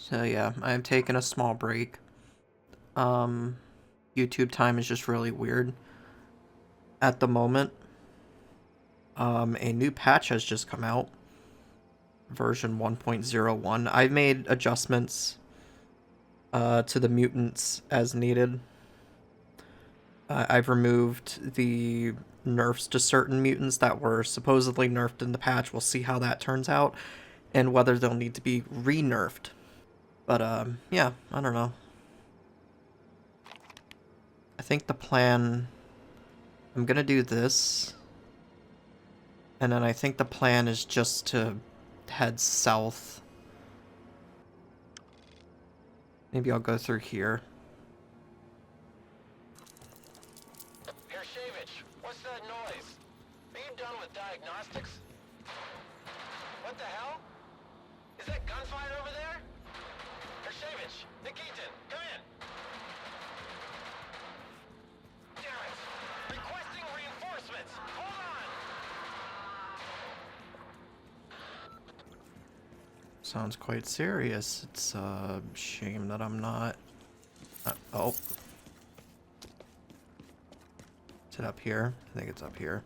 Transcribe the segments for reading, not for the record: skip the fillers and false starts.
So yeah, I'm taking a small break. YouTube time is just really weird at the moment. A new patch has just come out, version 1.01. I've made adjustments to the mutants as needed. I've removed the nerfs to certain mutants that were supposedly nerfed in the patch. We'll see how that turns out and whether they'll need to be re-nerfed. But yeah, I don't know. I think the plan... I'm gonna do this. And then I think the plan is just to head south. Maybe I'll go through here. What's that noise? Are you done with diagnostics? What the hell? Is that gunfire over there? Hershevich, Nikitin, come in. Damn it! Requesting reinforcements. Hold on. Sounds quite serious. It's a shame that I'm not... oh. Is it up here? I think it's up here.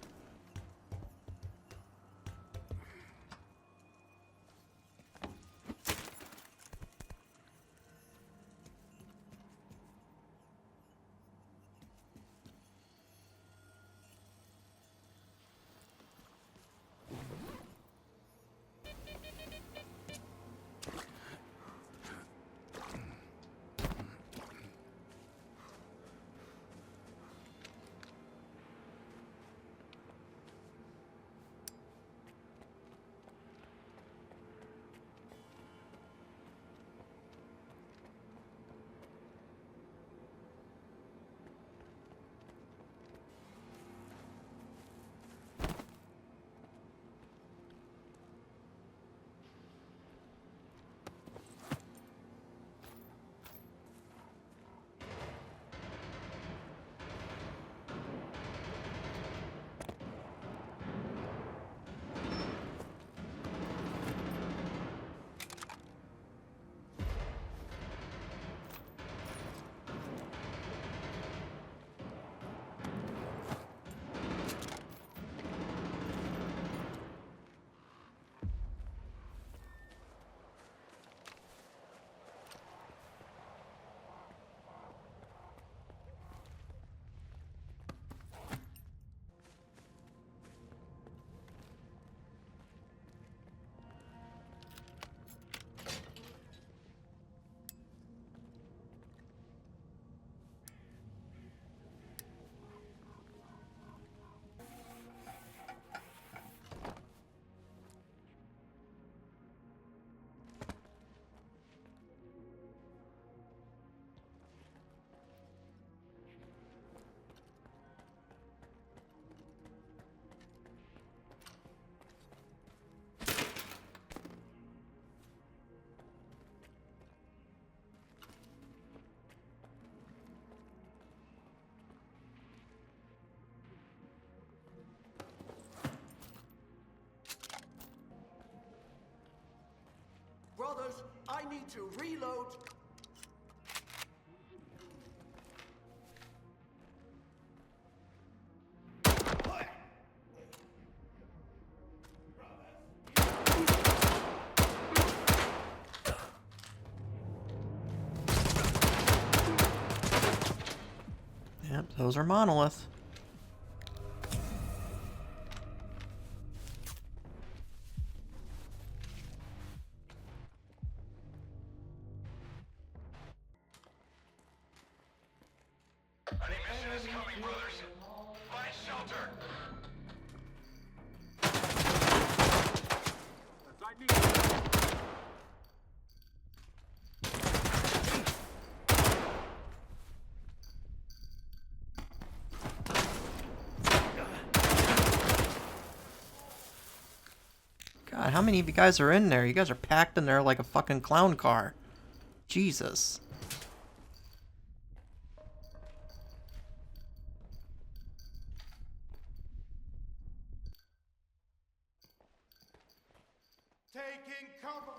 Brothers, I need to reload. Yep, those are monolith. An emission is coming, brothers. Find shelter. God, how many of you guys are in there? You guys are packed in there like a fucking clown car. Jesus. Taking cover.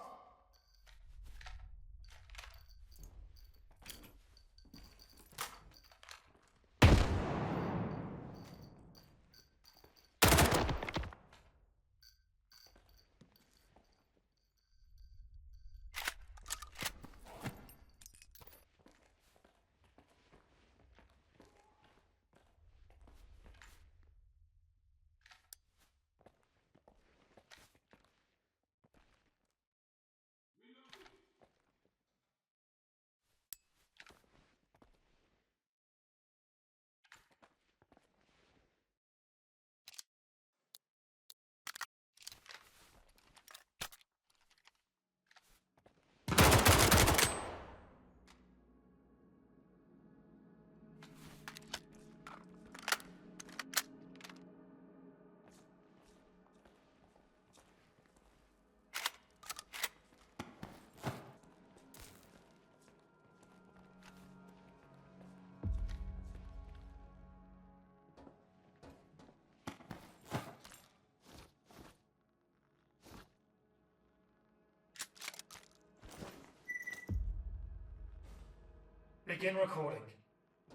Begin recording.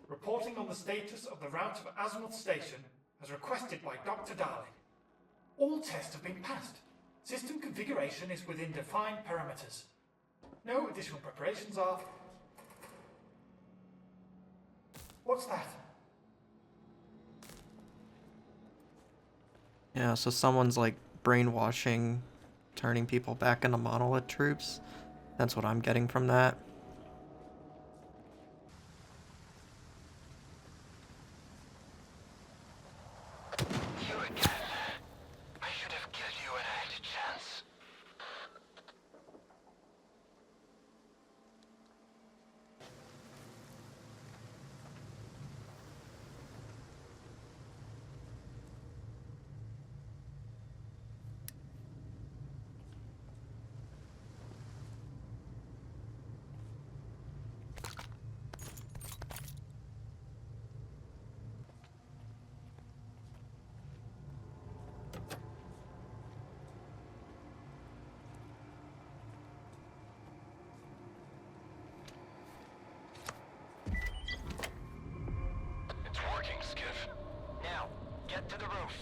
Reporting on the status of the route of Azimuth Station as requested by Dr. Darling. All tests have been passed. System configuration is within defined parameters. No additional preparations are... What's that? Yeah, so someone's like brainwashing, turning people back into Monolith troops. That's what I'm getting from that. You again. I should have killed you when I had a chance. It's working, Skiff. Now, get to the roof.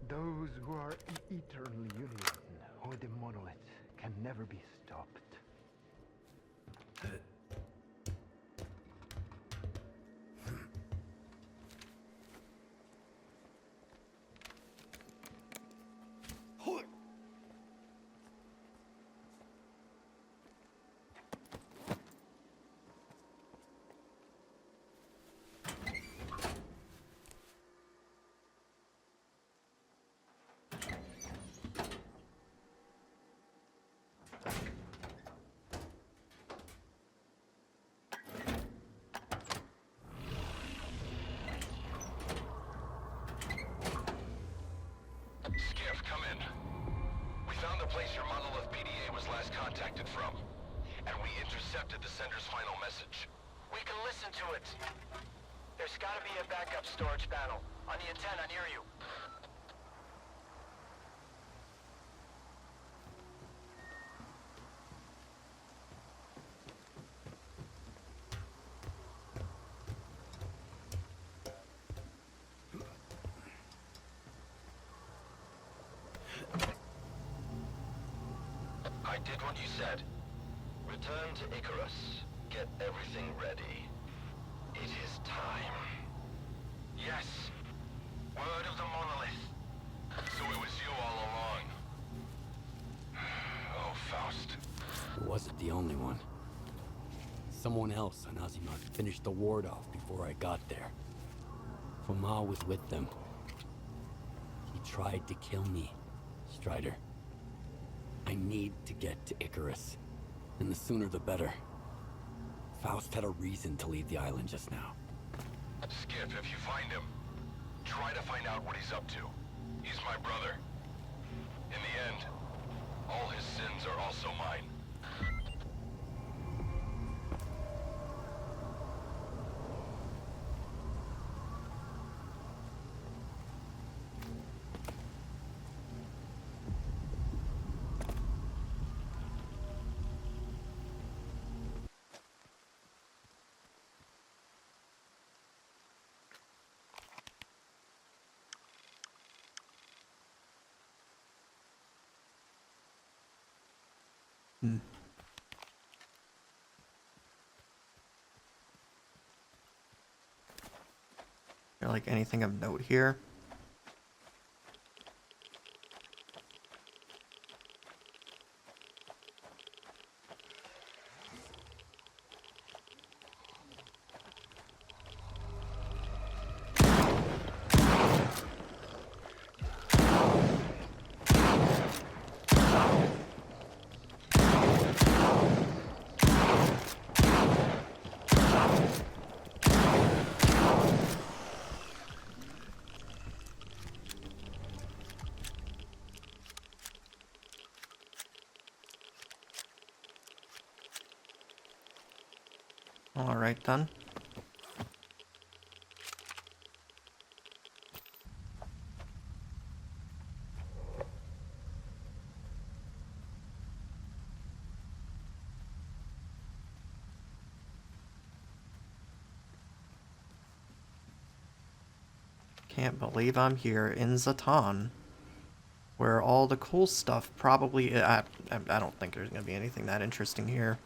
Those who are eternally union with the monolith can never be stopped. Skiff, come in. We found the place your Monolith PDA was last contacted from, and we intercepted the sender's final message. We can listen to it. There's gotta be a backup storage panel on the antenna near you. I did what you said. Return to Icarus. Get everything ready. It is time. Yes. Word of the Monolith. So it was you all along. Oh, Faust. It wasn't the only one. Someone else on Azimuth finished the ward off before I got there. Foma was with them. He tried to kill me, Strider. I need to get to Icarus, and the sooner the better. Faust had a reason to leave the island just now. Skip, if you find him, try to find out what he's up to. He's my brother. In the end, all his sins are also mine. like anything of note here. Alright then. Can't believe I'm here in Zaton, where all the cool stuff probably... I don't think there's gonna be anything that interesting here.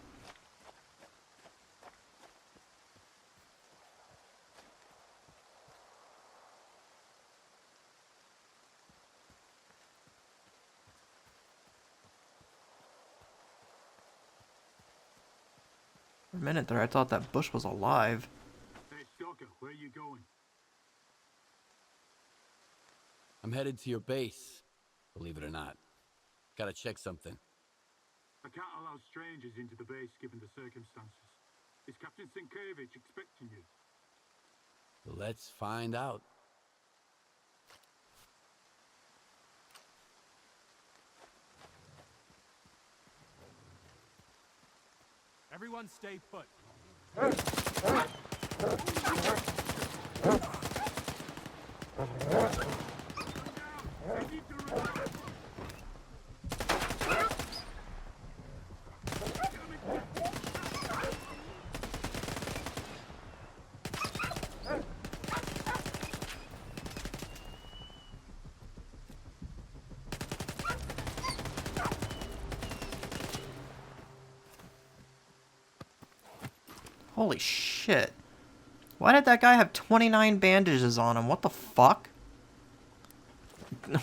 For a minute there, I thought that bush was alive. Hey, Stalker, where are you going? I'm headed to your base, believe it or not. Gotta check something. I can't allow strangers into the base given the circumstances. Is Captain S.T.A.L.K.E.R expecting you? Let's find out. Everyone stay put. Holy shit. Why did that guy have 29 bandages on him? What the fuck?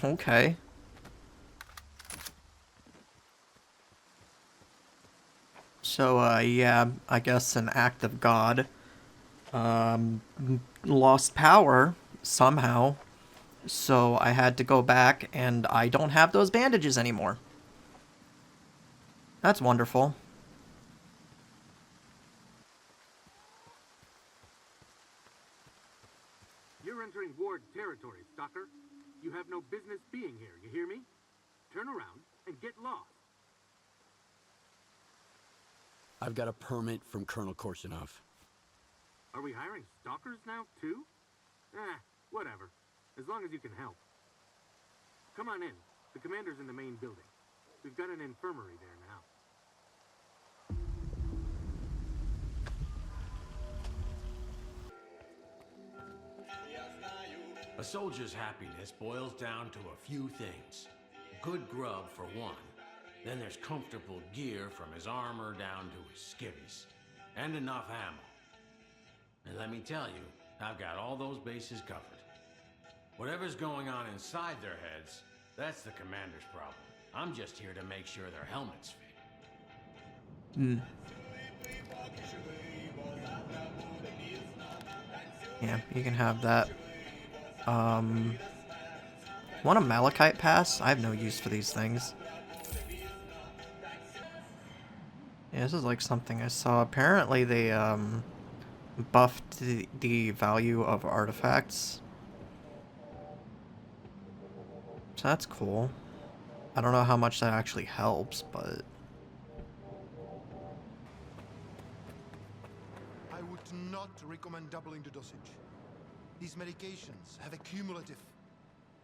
Okay. So, yeah, I guess an act of God. Lost power, somehow. So I had to go back, and I don't have those bandages anymore. That's wonderful. You're entering Ward territory, Stalker. You have no business being here, you hear me? Turn around and get lost. I've got a permit from Colonel Korshunov. Are we hiring stalkers now, too? Whatever. As long as you can help. Come on in. The commander's in the main building. We've got an infirmary there now. A soldier's happiness boils down to a few things. Good grub for one. Then there's comfortable gear from his armor down to his skivvies. And enough ammo. And let me tell you, I've got all those bases covered. Whatever's going on inside their heads, that's the commander's problem. I'm just here to make sure their helmets fit. Yeah, you can have that. Want a Malachite pass? I have no use for these things. Yeah, this is like something I saw. Apparently they, buffed the value of artifacts. So that's cool. I don't know how much that actually helps, but... I would not recommend doubling the dosage. These medications have a cumulative...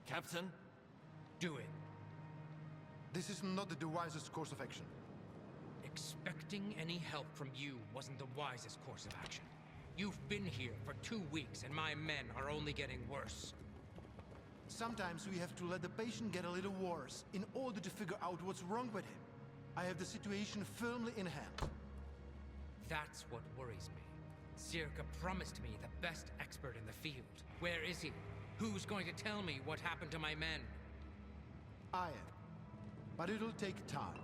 Captain, do it. This is not the wisest course of action. Expecting any help from you wasn't the wisest course of action. You've been here for 2 weeks and my men are only getting worse. Sometimes we have to let the patient get a little worse in order to figure out what's wrong with him. I have the situation firmly in hand. That's what worries me. S.T.A.L.K.E.R promised me the best expert in the field. Where is he? Who's going to tell me what happened to my men? I am. But it'll take time.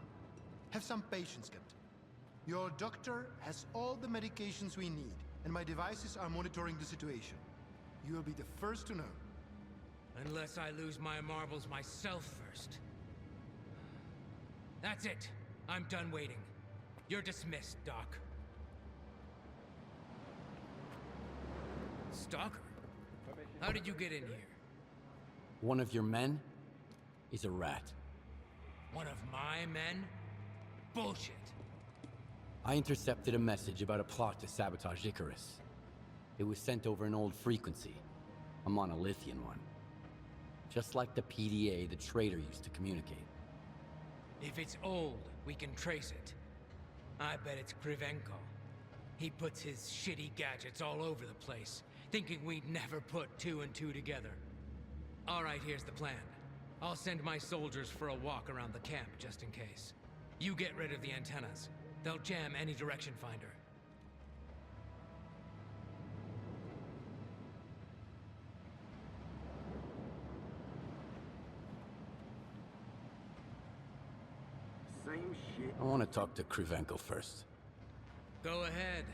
Have some patience, Captain. Your doctor has all the medications we need, and my devices are monitoring the situation. You will be the first to know. Unless I lose my marbles myself first. That's it. I'm done waiting. You're dismissed, Doc. Stalker? How did you get in here? One of your men is a rat. One of my men? Bullshit. I intercepted a message about a plot to sabotage Icarus. It was sent over an old frequency, a monolithian one. Just like the PDA the traitor used to communicate. If it's old, we can trace it. I bet it's Krivenko. He puts his shitty gadgets all over the place, thinking we'd never put two and two together. Alright, here's the plan. I'll send my soldiers for a walk around the camp, just in case. You get rid of the antennas. They'll jam any direction finder. Same shit. I want to talk to Krivenko first. Go ahead.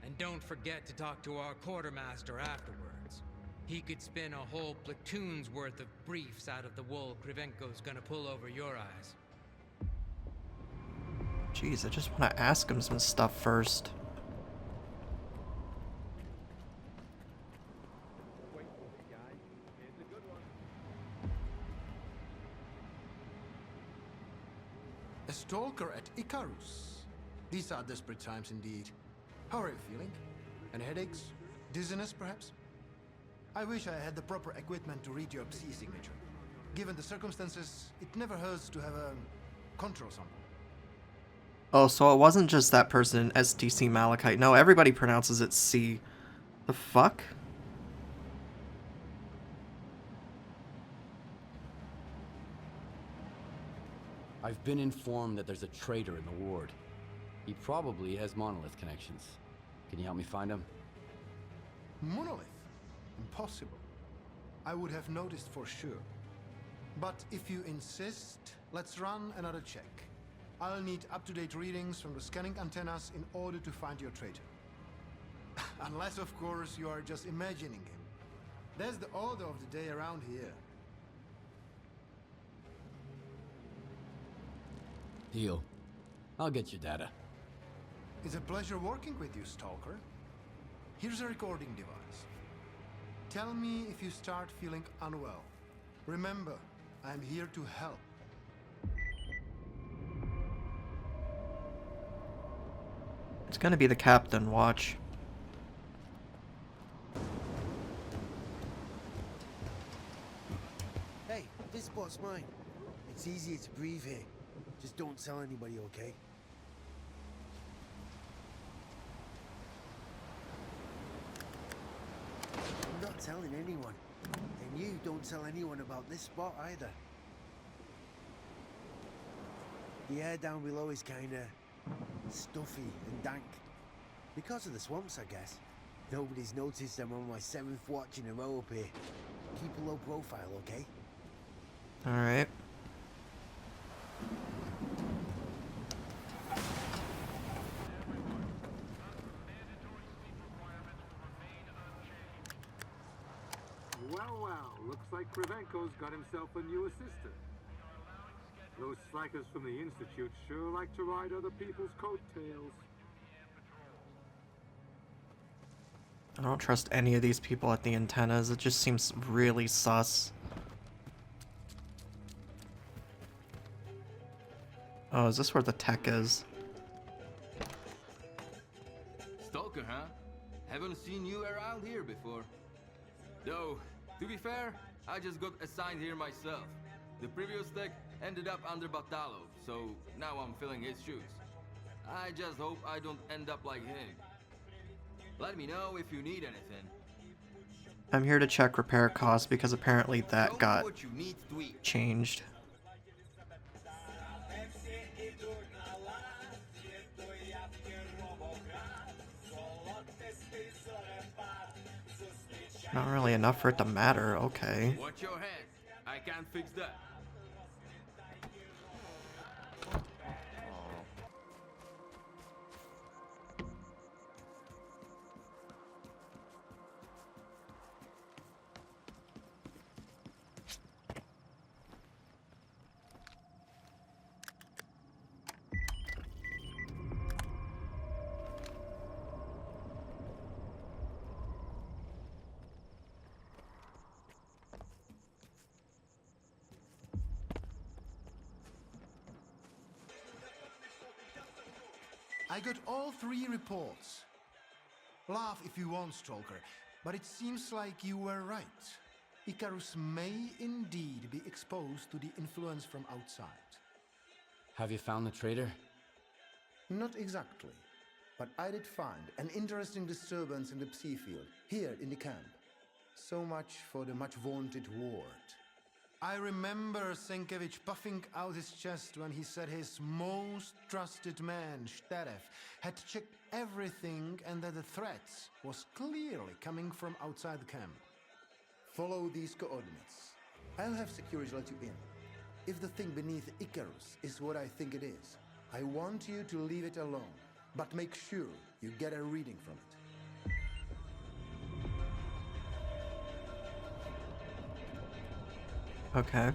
And don't forget to talk to our quartermaster afterwards. He could spin a whole platoon's worth of briefs out of the wool Krivenko's gonna pull over your eyes. Jeez, I just want to ask him some stuff first. A stalker at Icarus. These are desperate times indeed. How are you feeling? Any headaches? Dizziness, perhaps? I wish I had the proper equipment to read your Psi signature. Given the circumstances, it never hurts to have a control sample. Oh, so it wasn't just that person, STC Malachite. No, everybody pronounces it C. The fuck? I've been informed that there's a traitor in the ward. He probably has Monolith connections. Can you help me find him? Monolith? Impossible. I would have noticed for sure. But if you insist, let's run another check. I'll need up-to-date readings from the scanning antennas in order to find your traitor. Unless, of course, you are just imagining him. That's the order of the day around here. Deal. I'll get your data. It's a pleasure working with you, Stalker. Here's a recording device. Tell me if you start feeling unwell. Remember, I'm here to help. It's gonna be the captain, watch. Hey, this spot's mine. It's easier to breathe here. Just don't tell anybody, okay? I'm not telling anyone. And you don't tell anyone about this spot either. The air down below is kinda stuffy and dank. Because of the swamps, I guess. Nobody's noticed I'm on my 7th watch in a row up here. Keep a low profile, okay? Alright. Well, looks like Krivenko's got himself a new assistant. Those slackers from the Institute sure like to ride other people's coattails. I don't trust any of these people at the antennas. It just seems really sus. Oh, is this where the tech is? Stalker, huh? Haven't seen you around here before. Though, to be fair, I just got assigned here myself. The previous tech ended up under Batalo, so now I'm filling his shoes. I just hope I don't end up like him. Let me know if you need anything. I'm here to check repair costs because apparently that got changed. Not really enough for it to matter, okay. Watch your head. I can't fix that. I got all 3 reports. Laugh if you want, Stalker, but it seems like you were right. Icarus may indeed be exposed to the influence from outside. Have you found the traitor? Not exactly, but I did find an interesting disturbance in the Psi field, here in the camp. So much for the much-vaunted ward. I remember Sienkiewicz puffing out his chest when he said his most trusted man, S.T.A.L.K.E.R, had checked everything and that the threat was clearly coming from outside the camp. Follow these coordinates. I'll have security let you in. If the thing beneath Icarus is what I think it is, I want you to leave it alone, but make sure you get a reading from it. Okay.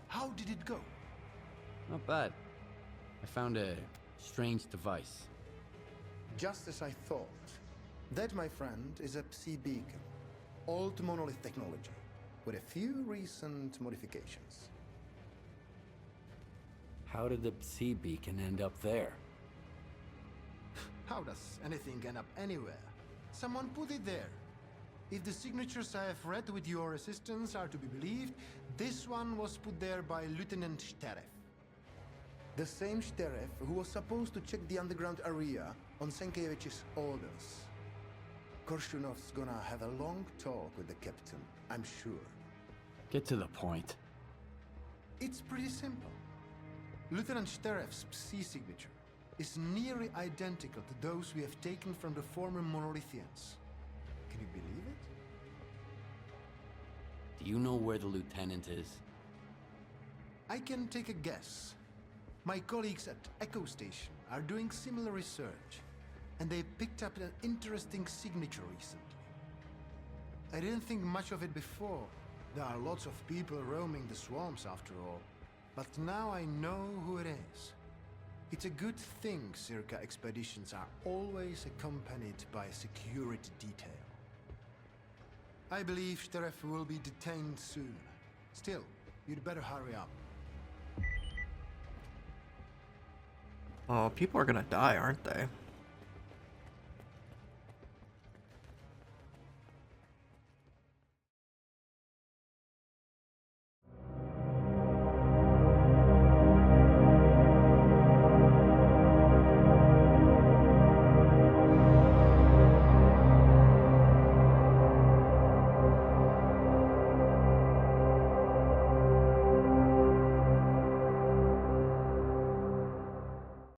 How did it go? Not bad. I found a strange device. Just as I thought. That, my friend, is a Psi beacon. Old monolith technology, with a few recent modifications. How did the Psi beacon end up there? How does anything end up anywhere? Someone put it there. If the signatures I have read with your assistance are to be believed, this one was put there by Lieutenant S.T.A.L.K.E.R. The same S.T.A.L.K.E.R who was supposed to check the underground area on Sienkiewicz's orders. Korshunov's gonna have a long talk with the captain, I'm sure. Get to the point. It's pretty simple. Lieutenant S.T.A.L.K.E.'s Psi signature is nearly identical to those we have taken from the former Monolithians. Can you believe it? Do you know where the lieutenant is? I can take a guess. My colleagues at Echo Station are doing similar research, and they picked up an interesting signature recently. I didn't think much of it before. There are lots of people roaming the swamps after all, but now I know who it is. It's a good thing S.T.A.L.K.E.R expeditions are always accompanied by a security detail. I believe Sheriff will be detained soon. Still, you'd better hurry up. Oh, people are gonna die, aren't they?